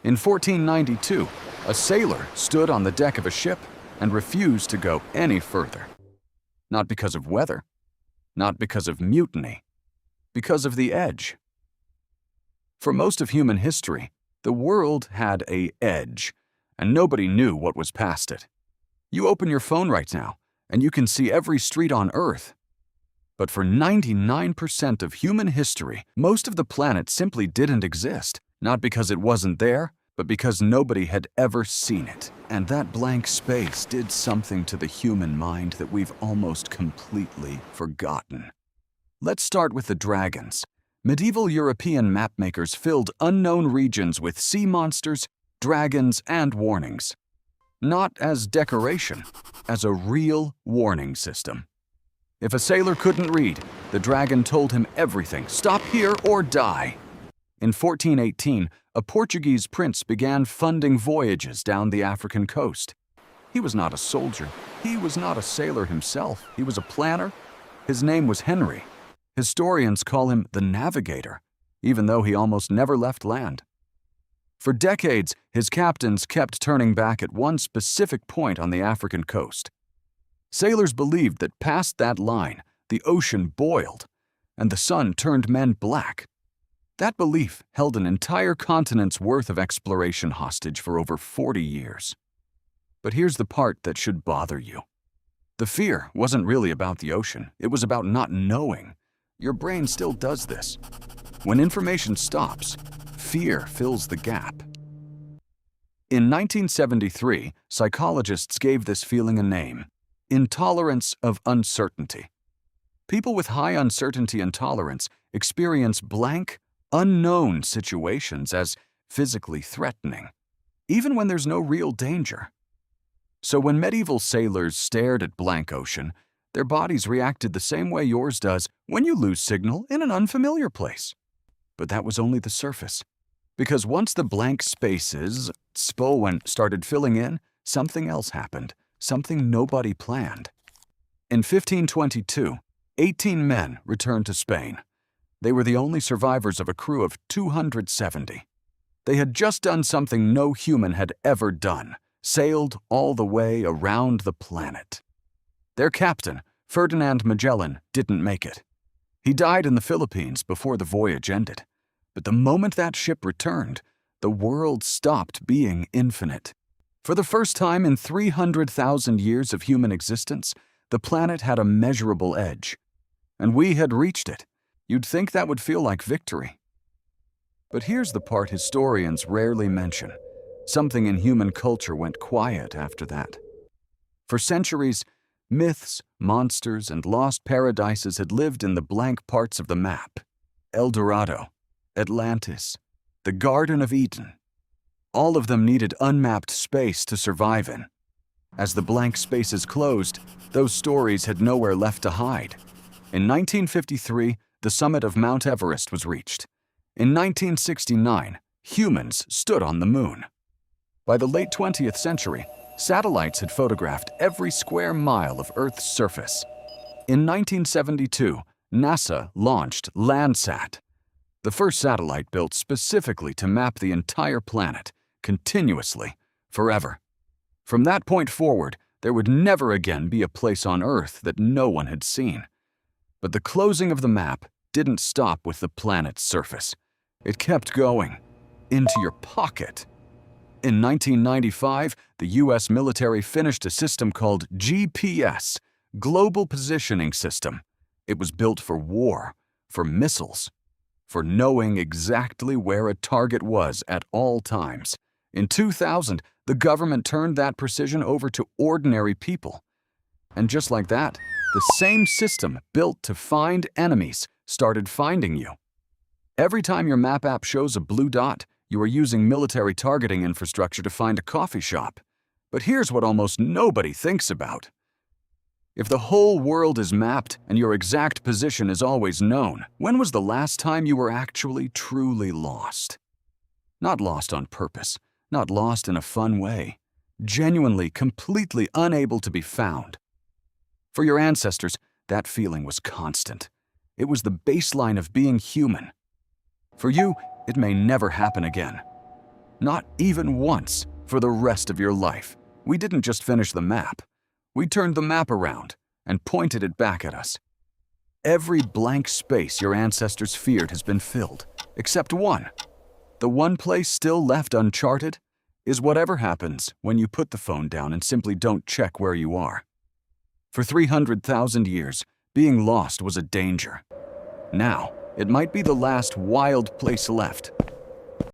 In 1492, a sailor stood on the deck of a ship and refused to go any further. Not because of weather, not because of mutiny, because of the edge. For most of human history, the world had an edge, and nobody knew what was past it. You open your phone right now, and you can see every street on Earth. But for 99% of human history, most of the planet simply didn't exist, not because it wasn't there, but because nobody had ever seen it. And that blank space did something to the human mind that we've almost completely forgotten. Let's start with the dragons. Medieval European mapmakers filled unknown regions with sea monsters, dragons, and warnings. Not as decoration, as a real warning system. If a sailor couldn't read, the dragon told him everything: stop here or die. In 1418, a Portuguese prince began funding voyages down the African coast. He was not a soldier. He was not a sailor himself. He was a planner. His name was Henry. Historians call him the Navigator, even though he almost never left land. For decades, his captains kept turning back at one specific point on the African coast. Sailors believed that past that line, the ocean boiled, and the sun turned men black. That belief held an entire continent's worth of exploration hostage for over 40 years. But here's the part that should bother you. The fear wasn't really about the ocean. It was about not knowing. Your brain still does this. When information stops, fear fills the gap. In 1973, psychologists gave this feeling a name: intolerance of uncertainty. People with high uncertainty intolerance experience blank, unknown situations as physically threatening, even when there's no real danger. So when medieval sailors stared at blank ocean, their bodies reacted the same way yours does when you lose signal in an unfamiliar place. But that was only the surface. Because once the blank spaces, started filling in, something else happened, something nobody planned. In 1522, 18 men returned to Spain. They were the only survivors of a crew of 270. They had just done something no human had ever done: sailed all the way around the planet. Their captain, Ferdinand Magellan, didn't make it. He died in the Philippines before the voyage ended. But the moment that ship returned, the world stopped being infinite. For the first time in 300,000 years of human existence, the planet had a measurable edge. And we had reached it. You'd think that would feel like victory. But here's the part historians rarely mention. Something in human culture went quiet after that. For centuries, myths, monsters, and lost paradises had lived in the blank parts of the map. El Dorado, Atlantis, the Garden of Eden. All of them needed unmapped space to survive in. As the blank spaces closed, those stories had nowhere left to hide. In 1953, the summit of Mount Everest was reached. In 1969, humans stood on the moon. By the late 20th century, satellites had photographed every square mile of Earth's surface. In 1972, NASA launched Landsat, the first satellite built specifically to map the entire planet, continuously, forever. From that point forward, there would never again be a place on Earth that no one had seen. But the closing of the map didn't stop with the planet's surface. It kept going, into your pocket. In 1995, the US military finished a system called GPS, Global Positioning System. It was built for war, for missiles, for knowing exactly where a target was at all times. In 2000, the government turned that precision over to ordinary people. And just like that, the same system built to find enemies started finding you. Every time your map app shows a blue dot, you are using military targeting infrastructure to find a coffee shop. But here's what almost nobody thinks about. If the whole world is mapped and your exact position is always known, when was the last time you were actually truly lost? Not lost on purpose, not lost in a fun way, genuinely, completely unable to be found. For your ancestors, that feeling was constant. It was the baseline of being human. For you, it may never happen again. Not even once for the rest of your life. We didn't just finish the map. We turned the map around and pointed it back at us. Every blank space your ancestors feared has been filled, except one. The one place still left uncharted is whatever happens when you put the phone down and simply don't check where you are. For 300,000 years, being lost was a danger. Now, it might be the last wild place left.